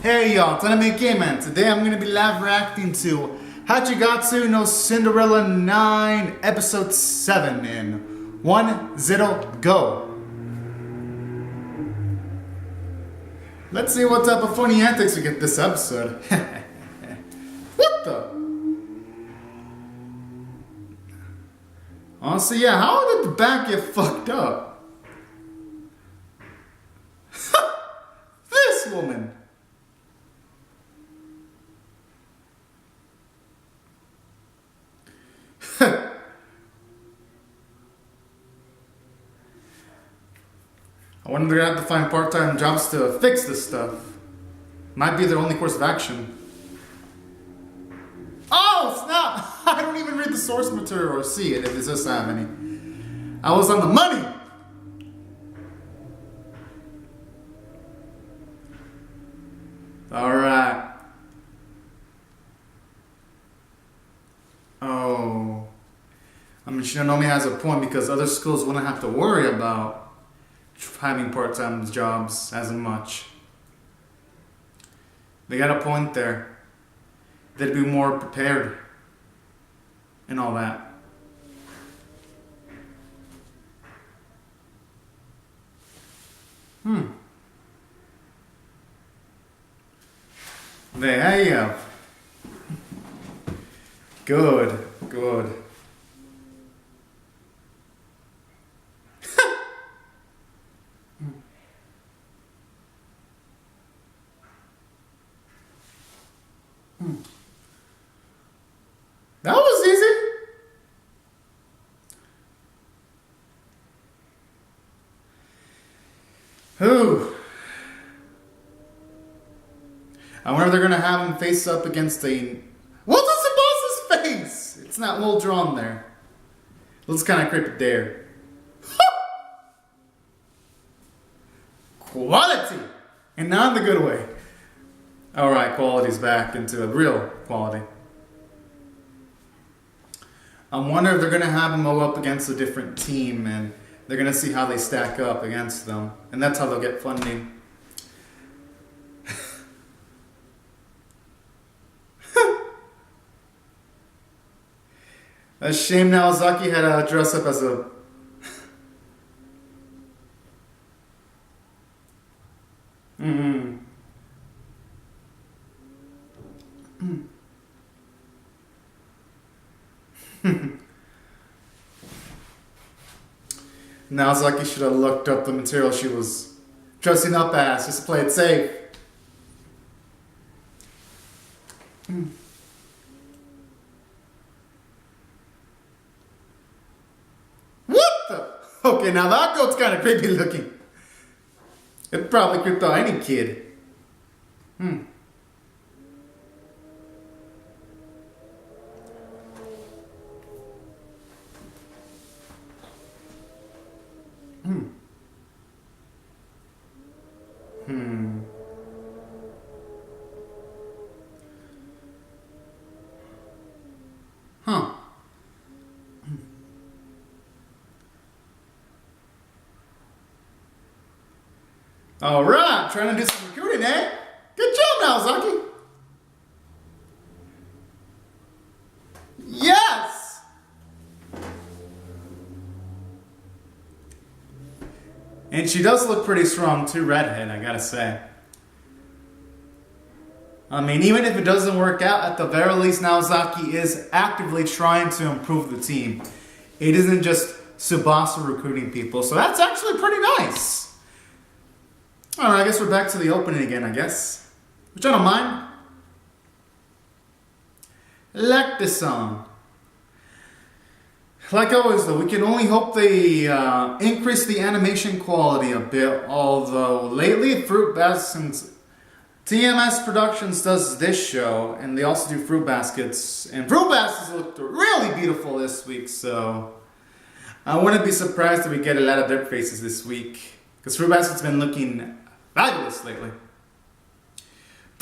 Hey y'all, it's Anime Game Man. Today I'm going to be live reacting to Hachigatsu no Cinderella 9 Episode 7 in 1-0 Go. Let's see what type of funny antics we get this episode. What the? Honestly, yeah, how did the back get fucked up? This woman. I wonder if they're gonna have to find part-time jobs to fix this stuff. Might be their only course of action. Oh, snap! I don't even read the source material or see it if it does have any. I was on the money! Alright. Oh. I mean, Shinonomi has a point because other schools wouldn't have to worry about having part-time jobs as much. They got a point there. They'd be more prepared and all that. There you go. Good, good. That was easy. Whew. I wonder if they're gonna have him face up against a... What's the boss's face? It's not well drawn there. Looks kind of creepy there. Quality! And not in the good way. Alright, quality's back into a real quality. I wonder if they're going to have them go up against a different team and they're going to see how they stack up against them. And that's how they'll get funding. A shame Naozaki had to dress up as a... Naozaki should have looked up the material she was dressing up as, just to play it safe. What the? Okay, now that goat's kind of creepy looking. It probably creeped out any kid. Huh. Alright, trying to do some recruiting, eh? Good job, Naozaki. Yes! And she does look pretty strong too, redhead, I gotta say. I mean, even if it doesn't work out, at the very least, Naozaki is actively trying to improve the team. It isn't just Tsubasa recruiting people, so that's actually pretty nice. Alright, I guess we're back to the opening again, I guess. Which I don't mind. Like this song. Like always though, we can only hope they increase the animation quality a bit, although lately Fruit Baskets, TMS Productions does this show, and they also do Fruit Baskets, and Fruit Baskets looked really beautiful this week, so I wouldn't be surprised if we get a lot of their faces this week, because Fruit Basket's been looking fabulous lately.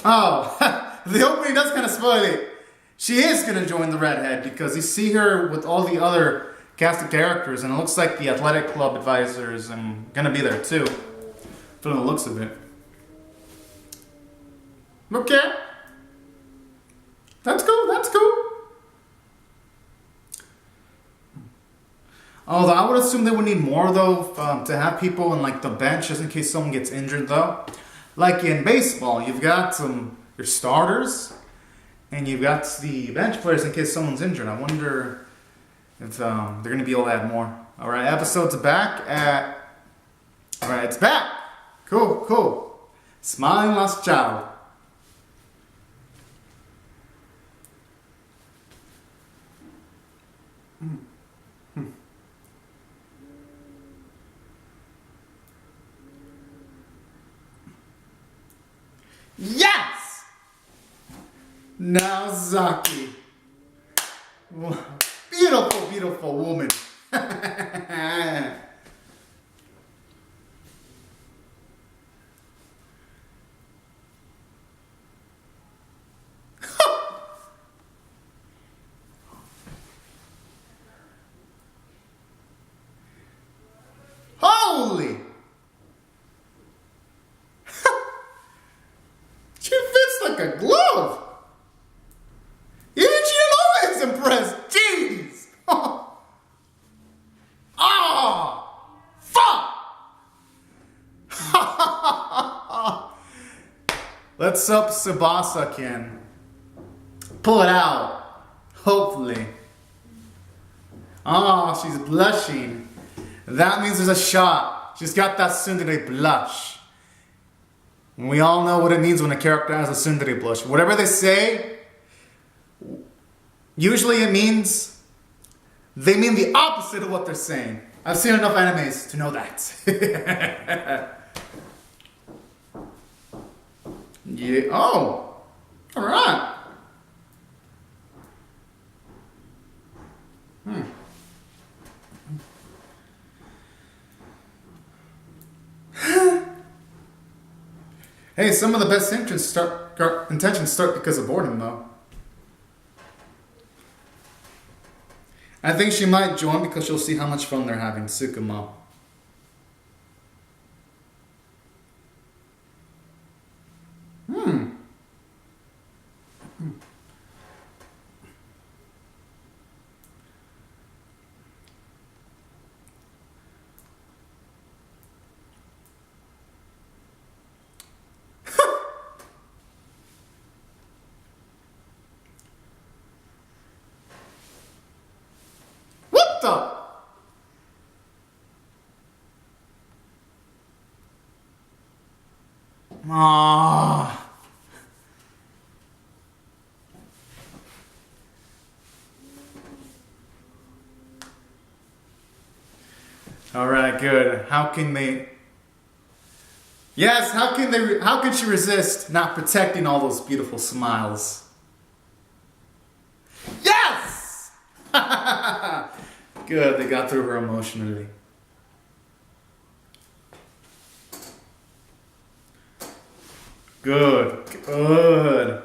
Oh, the opening does kind of spoil it. She is going to join the redhead because you see her with all the other cast of characters, and it looks like the athletic club advisors are going to be there too, from the looks of it. Okay. That's cool, that's cool. Although I would assume they would need more though to have people in like the bench just in case someone gets injured though. Like in baseball, you've got your starters and you've got the bench players in case someone's injured. I wonder if they're going to be able to add more. All right, episode's back at... All right, it's back. Cool, cool. Smiling Lost Child. Yes! Naozaki. Beautiful, beautiful woman. Holy! She fits like a glove. Even Shinomiya is impressed. Jeez. Ah, fuck. Let's hope Tsubasa can pull it out. Hopefully. Oh, she's blushing. That means there's a shot. She's got that tsundere blush. And we all know what it means when a character has a tsundere blush. Whatever they say, usually it means they mean the opposite of what they're saying. I've seen enough animes to know that. Yeah. Oh. All right. Hey, some of the best intentions start because of boredom, though. I think she might join because she'll see how much fun they're having, Tsukuma. What the? Ah. All right, good. How can they? Yes, how can she resist not protecting all those beautiful smiles? Yes! Good, they got through her emotionally. Good, good.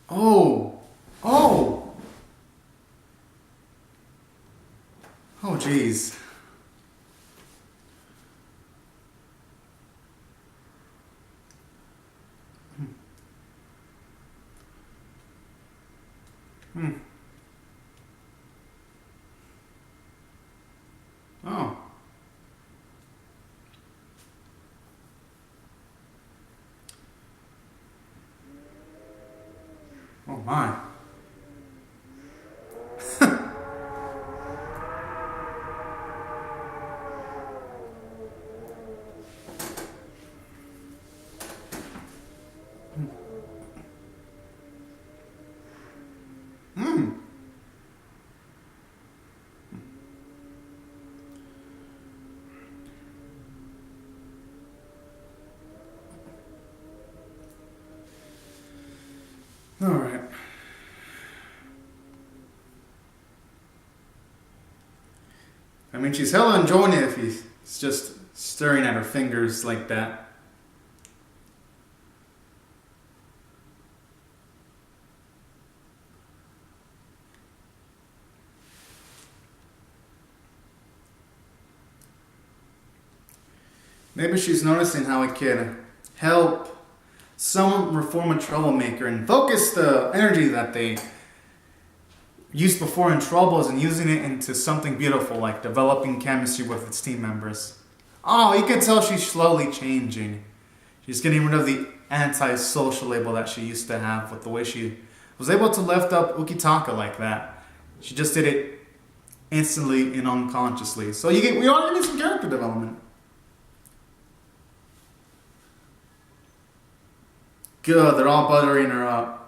Oh, oh. Oh, geez. Oh. Oh my. All right. I mean, she's hella enjoying it if he's just staring at her fingers like that. Maybe she's noticing how he can help someone reform a troublemaker and focus the energy that they used before in troubles and using it into something beautiful, like developing chemistry with its team members. Oh, you can tell she's slowly changing. She's getting rid of the anti-social label that she used to have with the way she was able to lift up Ukitaka like that. She just did it instantly and unconsciously. So we are getting some character development. Good, they're all buttering her up.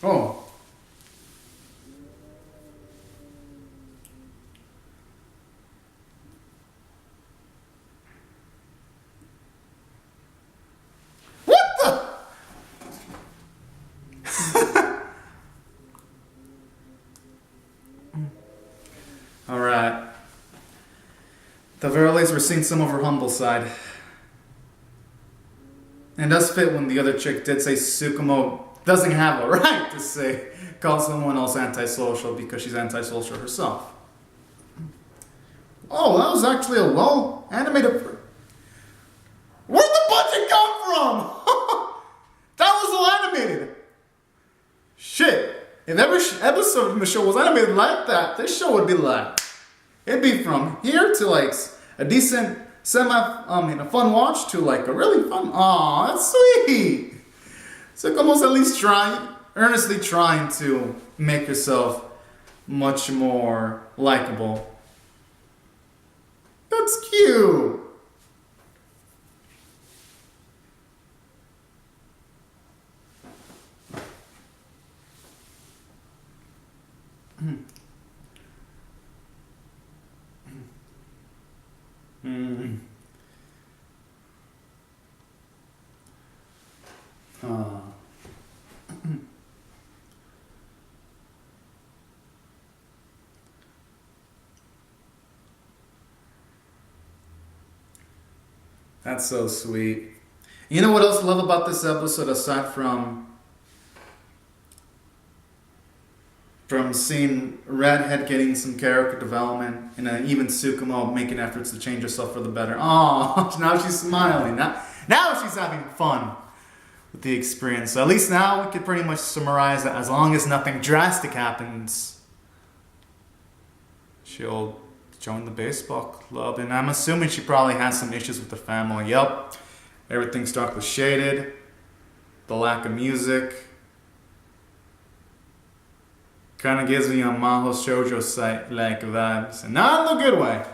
Oh. Alright. The very least, we're seeing some of her humble side. And it does fit when the other chick did say Tsukumo doesn't have a right to call someone else antisocial because she's antisocial herself. Oh, that was actually a well animated. Where'd the budget come from? That was all animated. Shit. If every episode of the show was animated like that, this show would be like, it'd be from here to like a decent a fun watch to like a really fun. Aw, that's sweet. So Tsukumo's at least earnestly trying to make herself much more likable. That's cute. That's so sweet. You know what else I love about this episode aside from seeing Redhead getting some character development and even Tsukumo making efforts to change herself for the better. Oh, now she's smiling. Now she's having fun with the experience. So at least now we could pretty much summarize that as long as nothing drastic happens, she'll join the baseball club. And I'm assuming she probably has some issues with the family. Yep. Everything's darkly shaded. The lack of music. Kind of gives me a Maho Shoujo site like vibes. And not in the good way.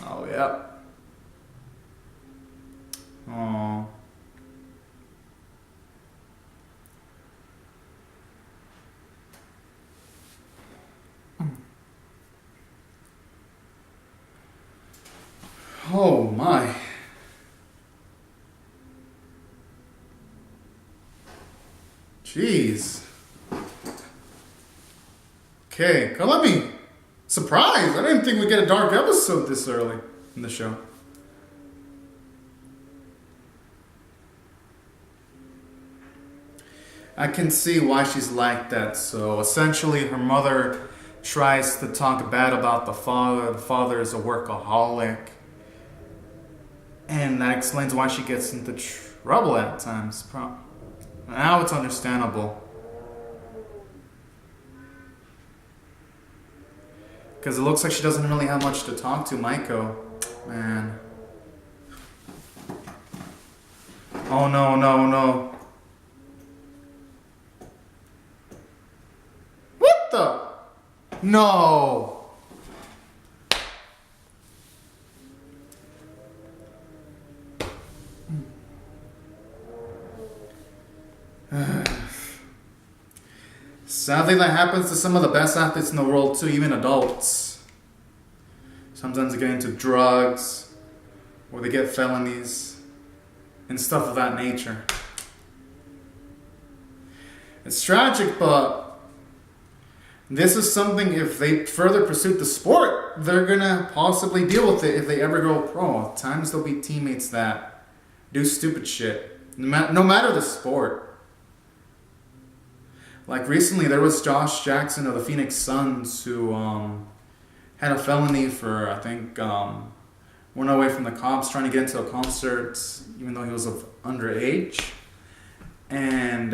Oh, yeah. Aww. Oh my. Jeez. Okay, let me. Surprised. I didn't think we'd get a dark episode this early in the show. I can see why she's like that. So essentially her mother tries to talk bad about the father. The father is a workaholic. And that explains why she gets into trouble at times. Now it's understandable. Because it looks like she doesn't really have much to talk to Maiko. Man. Oh no, no, no. What the? No. Sadly, that happens to some of the best athletes in the world too, even adults. Sometimes they get into drugs, or they get felonies, and stuff of that nature. It's tragic, but this is something, if they further pursued the sport, they're gonna possibly deal with it if they ever go pro. At times there'll be teammates that do stupid shit, no matter the sport. Like recently, there was Josh Jackson of the Phoenix Suns who had a felony for, I think, went away from the cops trying to get into a concert even though he was of underage. And,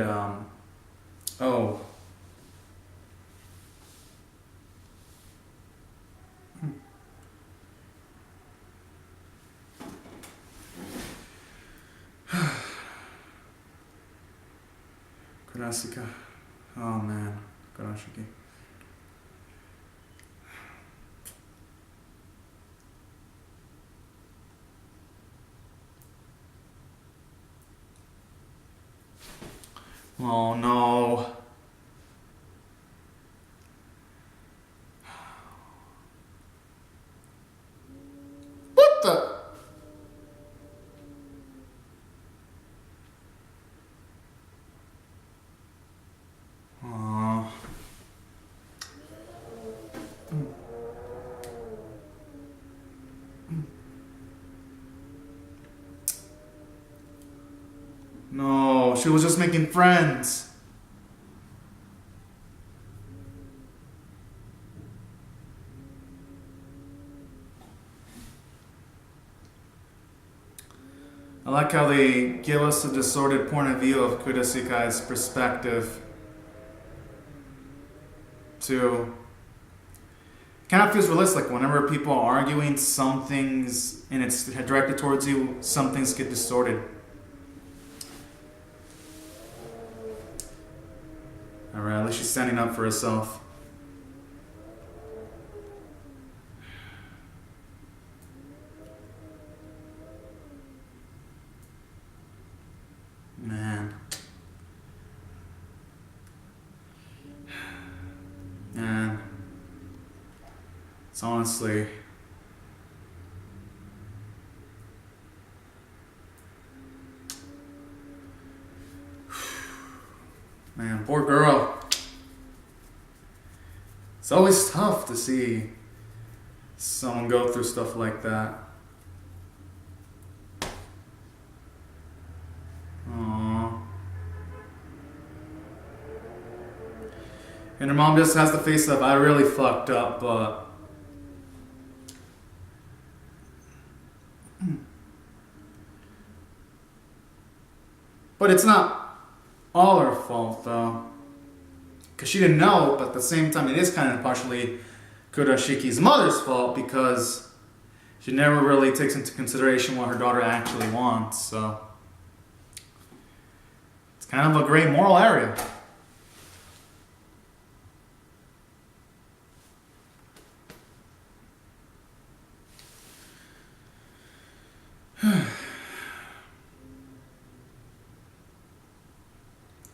Kurashika. Oh man, Kurashiki. Oh no. What the? No, she was just making friends. I like how they give us a distorted point of view of Kudasikai's perspective too. Kind of feels realistic. Whenever people are arguing, some things, and it's directed towards you, some things get distorted. Alright, at least she's standing up for herself. Man. Man. It's honestly... Man, poor girl. It's always tough to see someone go through stuff like that. Aww. And her mom just has the face of, I really fucked up, but... But it's not all her fault though, because she didn't know, but at the same time it is kind of partially Kurashiki's mother's fault because she never really takes into consideration what her daughter actually wants, so it's kind of a gray moral area.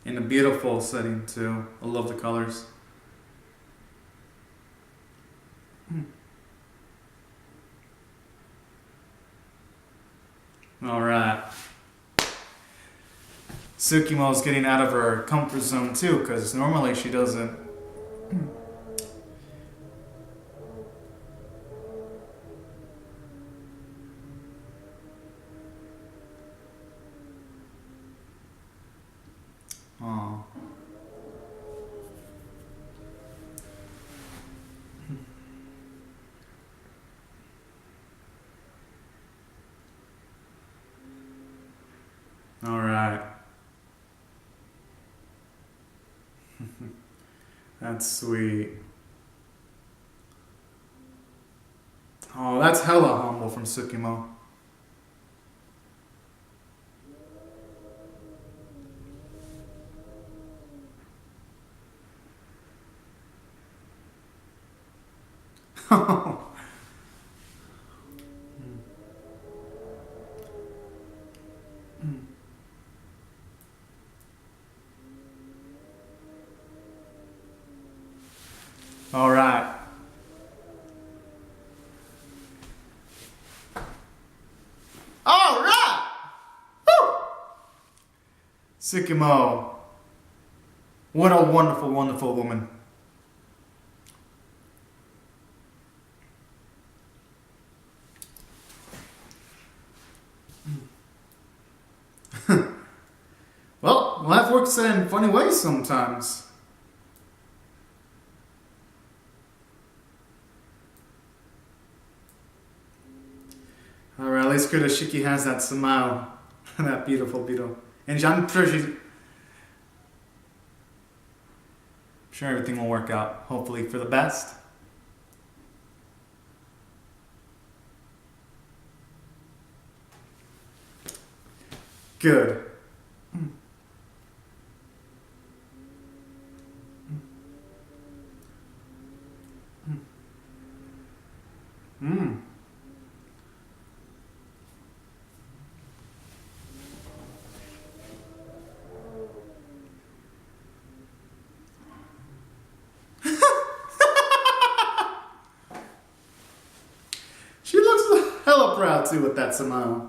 In a beautiful setting too. I love the colors. Alright. Tsukimo's getting out of her comfort zone too, because normally she doesn't. Oh. All right. That's sweet. Oh, that's hella humble from Tsukimo. All right. All right. Woo! Tsukimo. What a wonderful, wonderful woman. looks at it in funny ways sometimes. Alright, at least Kurashiki has that smile. That beautiful, beautiful. And I'm sure everything will work out, hopefully for the best. Good. She looks hella proud too with that smile.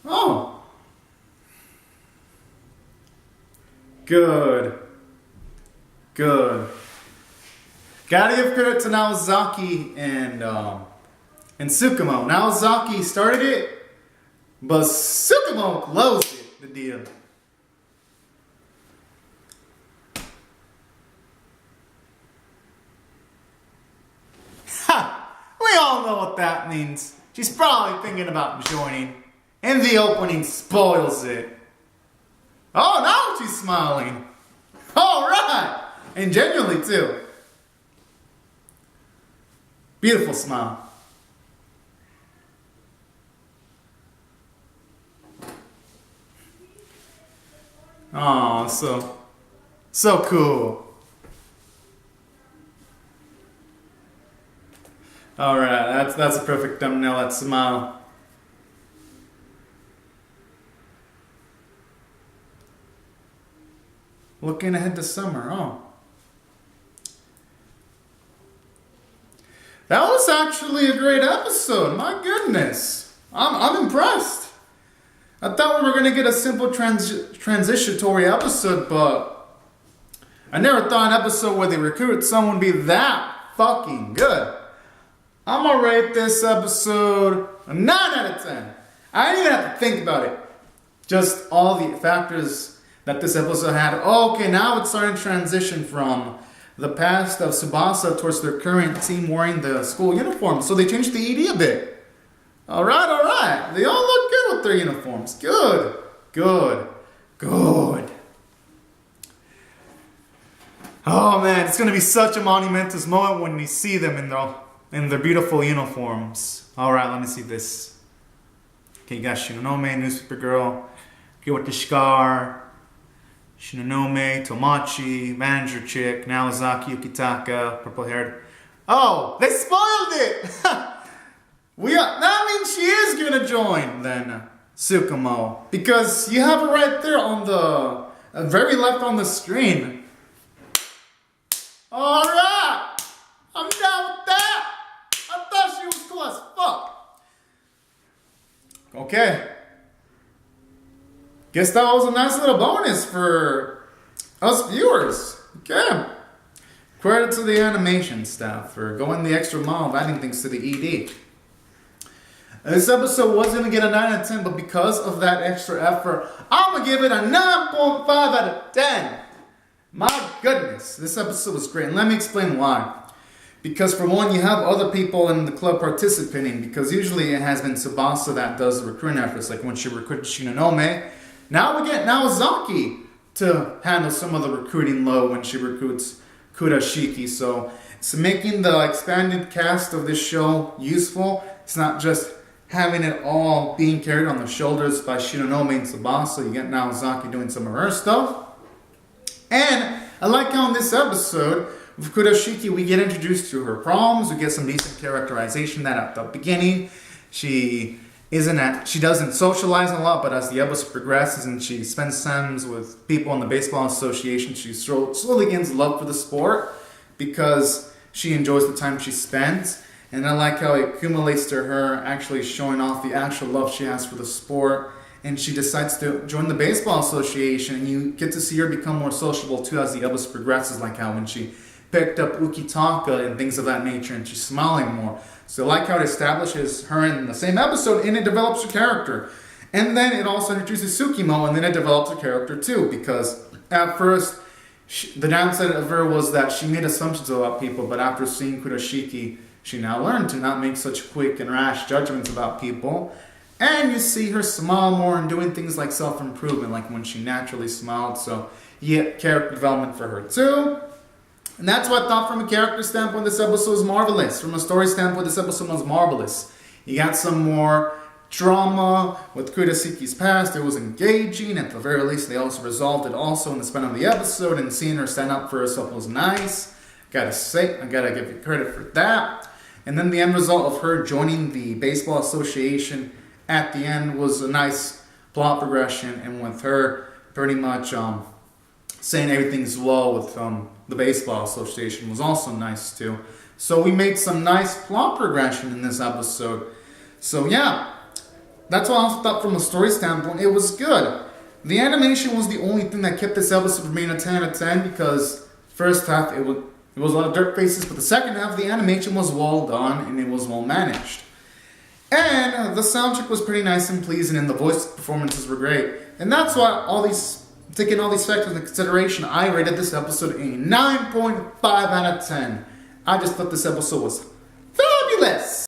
Oh. Good. Good. Gotta give credit to Naozaki and Tsukumo. Naozaki started it, but Tsukumo closed it, the deal. Ha! We all know what that means. She's probably thinking about joining. And the opening spoils it. Oh, now she's smiling. Alright! And genuinely too. Beautiful smile. Oh, so cool. Alright, that's a perfect thumbnail, that smile. Looking ahead to summer, oh. That was actually a great episode, my goodness. I'm impressed. I thought we were going to get a simple transitory episode, but I never thought an episode where they recruit someone would be that fucking good. I'm going to rate this episode a 9 out of 10. I didn't even have to think about it. Just all the factors that this episode had. Oh, okay, now it's starting to transition from the past of Tsubasa towards their current team wearing the school uniform. So they changed the ED a bit. Alright. They all look good with their uniforms. Good. Oh man, it's going to be such a monumentous moment when we see them in their beautiful uniforms. Alright, let me see this. Okay, you got Shinonome, newspaper girl, girl with the scar, Shinonome, Tomachi, manager chick, Naozaki, Yukitaka, purple haired. Oh, they spoiled it! That means she is gonna join then, Tsukumo. Because you have it right there on the very left on the screen. Alright! I'm down with that! I thought she was cool as fuck. Okay. Guess that was a nice little bonus for us viewers. Okay. Credit to the animation staff for going the extra mile of adding things to the ED. This episode was going to get a 9 out of 10, but because of that extra effort, I'm going to give it a 9.5 out of 10. My goodness, this episode was great. And let me explain why. Because for one, you have other people in the club participating, because usually it has been Tsubasa that does the recruiting efforts, like when she recruited Shinonome. Now we get Naozaki to handle some of the recruiting load when she recruits Kurashiki. So it's making the expanded cast of this show useful. It's not just having it all being carried on the shoulders by Shinonome and Tsubasa. You get Naozaki doing some of her stuff. And I like how in this episode, with Kurashiki, we get introduced to her problems. We get some decent characterization that at the beginning, she doesn't socialize a lot, but as the episode progresses and she spends time with people in the baseball association, she slowly gains love for the sport because she enjoys the time she spends. And I like how it accumulates to her actually showing off the actual love she has for the sport. And she decides to join the baseball association, and you get to see her become more sociable too as the episode progresses, like how when she picked up Ukitaka and things of that nature, and she's smiling more. So I like how it establishes her in the same episode, and it develops her character. And then it also introduces Tsukimo, and then it develops her character too, because at first, the downside of her was that she made assumptions about people, but after seeing Kurashiki, she now learned to not make such quick and rash judgments about people. And you see her smile more and doing things like self-improvement, like when she naturally smiled. So you get character development for her too. And that's what I thought from a character standpoint, this episode was marvelous. From a story standpoint, this episode was marvelous. You got some more drama with Kurasiki's past. It was engaging. At the very least, they also resolved it also in the span of the episode. And seeing her stand up for herself was nice. I gotta give you credit for that. And then the end result of her joining the baseball association at the end was a nice plot progression, and with her pretty much saying everything's well with the baseball association was also nice too. So we made some nice plot progression in this episode. So yeah, that's what I thought from a story standpoint. It was good. The animation was the only thing that kept this episode from being a 10 out of 10, because first half it was a lot of dirt faces, but the second half the animation was well done and it was well managed. And the soundtrack was pretty nice and pleasing, and the voice performances were great. And that's why taking all these factors into consideration, I rated this episode a 9.5 out of 10. I just thought this episode was fabulous.